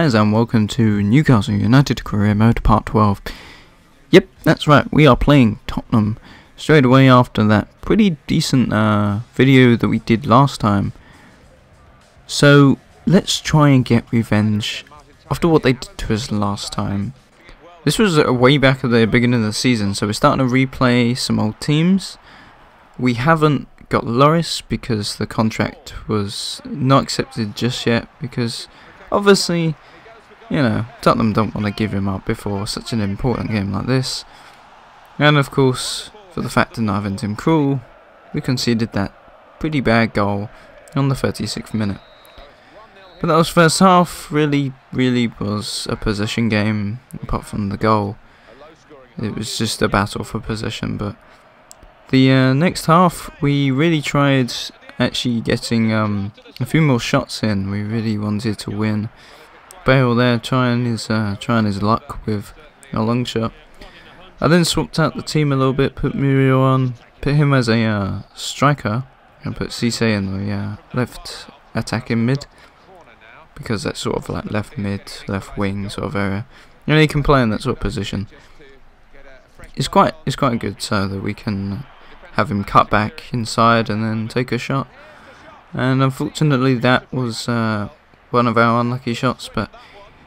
guys, and welcome to Newcastle United Career Mode Part 12. Yep, that's right, we are playing Tottenham straight away after that pretty decent video that we did last time. So, let's try and get revenge after what they did to us last time. This was way back at the beginning of the season, so we're starting to replay some old teams. We haven't got Loris because the contract was not accepted just yet, because obviously, you know, Tottenham don't want to give him up before such an important game like this. And of course, for the fact of not having Tim Krul, we conceded that pretty bad goal on the 36th minute. But that was first half. Really was a possession game, apart from the goal. It was just a battle for possession. But the next half, we really tried actually getting a few more shots in. We really wanted to win. Bale there trying his luck with a long shot. I then swapped out the team a little bit, put Muriel on, put him as a striker, and put Cisse in the left attacking mid, because that's sort of like left mid, left wing sort of area. You know, he can play in that sort of position. It's quite good, so that we can have him cut back inside and then take a shot. And unfortunately that was one of our unlucky shots, but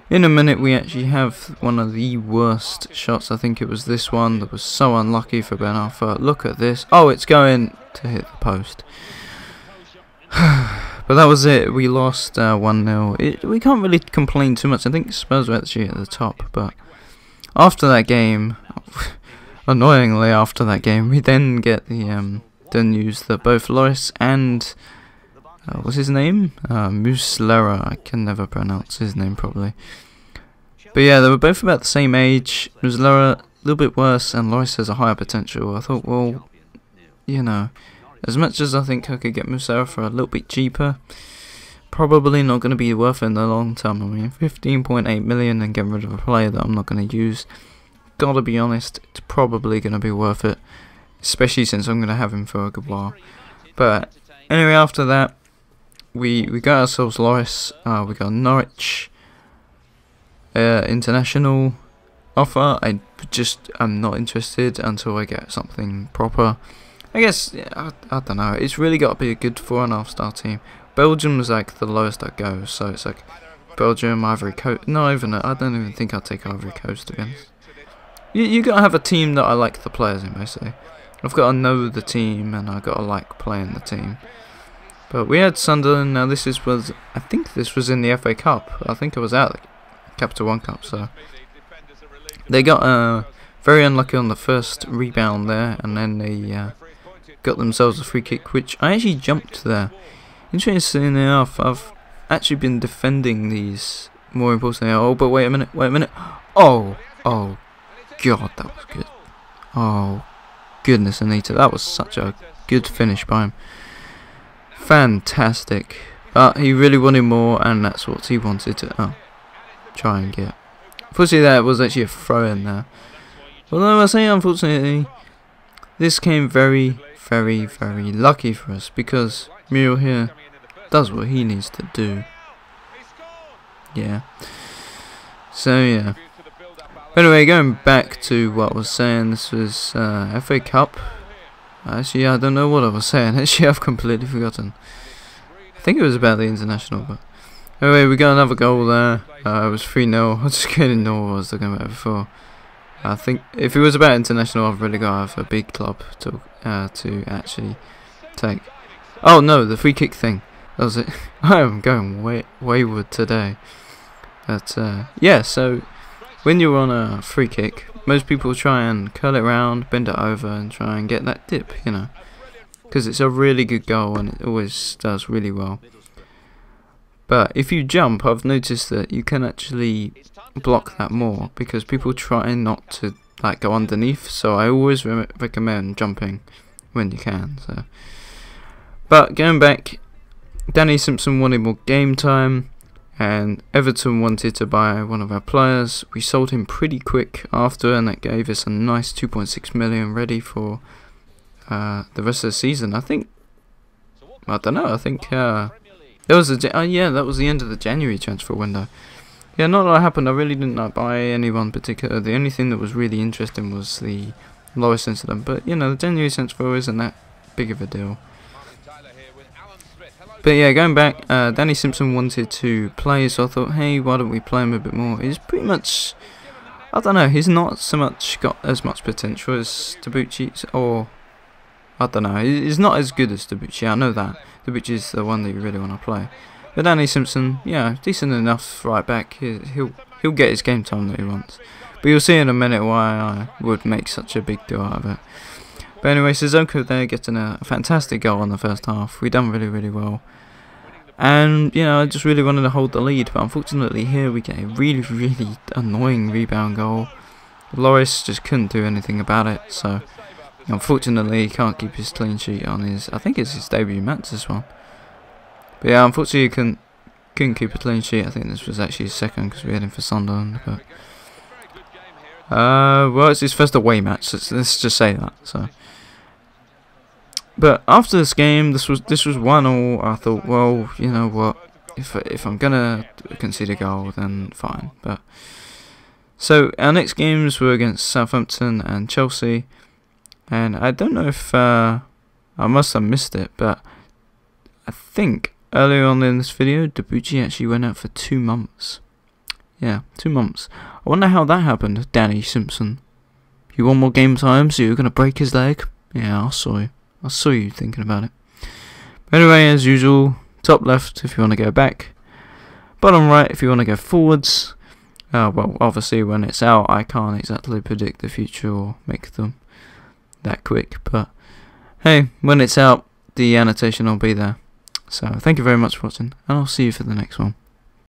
in a minute we actually have one of the worst shots. I think it was this one that was so unlucky for Ben Arthur. Look at this. Oh, it's going to hit the post. But that was it. We lost 1-0. We can't really complain too much. I think Spurs were actually at the top, but after that game, annoyingly after that game, we then get the news that both Loris and what's his name? Muslera. I can never pronounce his name properly. But yeah, they were both about the same age. Muslera a little bit worse, and Loris has a higher potential. I thought, well, you know, as much as I think I could get Muslera for a little bit cheaper, probably not going to be worth it in the long term. I mean, 15.8 million and getting rid of a player that I'm not going to use. Gotta be honest, it's probably going to be worth it, especially since I'm going to have him for a good while. But anyway, after that, we got ourselves Loris. We got Norwich international offer. I'm not interested until I get something proper. I guess, yeah, I don't know. It's really got to be a good 4.5 star team. Belgium was like the lowest I go, so it's like Belgium, Ivory Coast. Not even. I don't even think I'll take Ivory Coast, to be honest. You gotta have a team that I like the players in, basically. I've got to know the team, and I gotta like playing the team. But we had Sunderland. Now I think this was in the FA Cup. I think it was out the Capital One Cup. So they got very unlucky on the first rebound there, and then they got themselves a free kick, which I actually jumped there. Interestingly enough, I've actually been defending these more importantly. Oh, but wait a minute. Oh God, that was good. Oh goodness, Anita, that was such a good finish by him. Fantastic. He really wanted more, and that's what he wanted to try and get. Unfortunately, that was actually a throw in there. Although I say unfortunately, this came very lucky for us, because Muriel here does what he needs to do. Yeah. So yeah. Anyway, going back to what I was saying, this was FA Cup. Actually, I don't know what I was saying. Actually, I've completely forgotten. I think it was about the international, but anyway, we got another goal there. It was 3-0. I just couldn't know what I was talking about before. I think if it was about international, I've really got to have a big club to actually take. Oh no, the free kick thing. That was it. I am going wayward today. But yeah, so when you're on a free kick, most people try and curl it around, bend it over, and try and get that dip, you know, because it's a really good goal and it always does really well. But if you jump, I've noticed that you can actually block that more, because people try not to like go underneath. So I always recommend jumping when you can. So, but going back, Danny Simpson wanted more game time, and Everton wanted to buy one of our players. We sold him pretty quick after, and that gave us a nice 2.6 million ready for the rest of the season. I think, I don't know, I think that was that was the end of the January transfer window. Yeah, not a lot happened. I really didn't buy anyone particular. The only thing that was really interesting was the Loris incident. But, you know, the January Central isn't that big of a deal. But yeah, going back, Danny Simpson wanted to play, so I thought, hey, why don't we play him a bit more? He's pretty much, I don't know, he's not so much got as much potential as Debuchy, or, I don't know, he's not as good as Debuchy, I know that. Debuchy is the one that you really want to play. But Danny Simpson, yeah, decent enough right back. He'll get his game time that he wants. But you'll see in a minute why I would make such a big deal out of it. But anyway, Sissoko there getting a fantastic goal in the first half. We done really well. And, you know, I just really wanted to hold the lead. But unfortunately here we get a really annoying rebound goal. Loris just couldn't do anything about it. So, unfortunately, he can't keep his clean sheet on his, I think it's his debut match, this one. But yeah, unfortunately he couldn't keep a clean sheet. I think this was actually his second because we had him for Sunderland. But well, it's his first away match. Let's just say that. So, but after this game, this was 1-1. I thought, well, you know what? If I'm gonna concede a goal, then fine. But so our next games were against Southampton and Chelsea, and I don't know if I must have missed it, but I think earlier on in this video, Debuchy actually went out for 2 months. Yeah, 2 months. I wonder how that happened, Danny Simpson. You want more game time, so you're going to break his leg? Yeah, I saw you. I saw you thinking about it. But anyway, as usual, top left if you want to go back. Bottom right if you want to go forwards. Well, obviously when it's out, I can't exactly predict the future or make them that quick. But hey, when it's out, the annotation will be there. So, thank you very much for watching, and I'll see you for the next one.